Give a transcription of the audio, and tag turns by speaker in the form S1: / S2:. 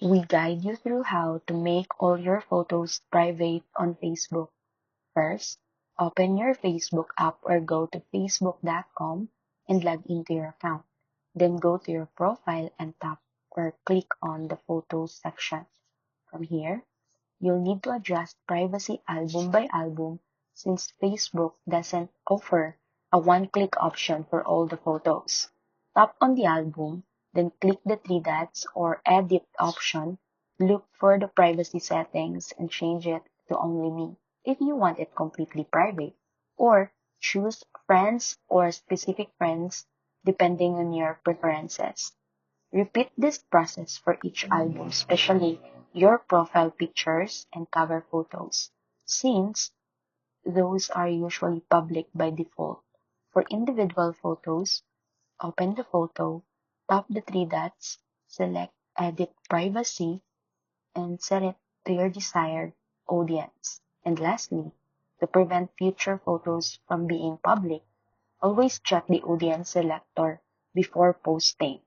S1: We guide you through how to make all your photos private on Facebook. First, open your Facebook app or go to facebook.com and log into your account. Then go to your profile and tap or click on the Photos section. From here, you'll need to adjust privacy album by album since Facebook doesn't offer a one-click option for all the photos. Tap on the album, then click the three dots or edit option. Look for the privacy settings and change it to only me if you want it completely private, or choose friends or specific friends depending on your preferences. Repeat this process for each album, especially your profile pictures and cover photos, since those are usually public by default. For individual photos, open the photo, tap the three dots, select Edit Privacy, and set it to your desired audience. And lastly, to prevent future photos from being public, always check the audience selector before posting.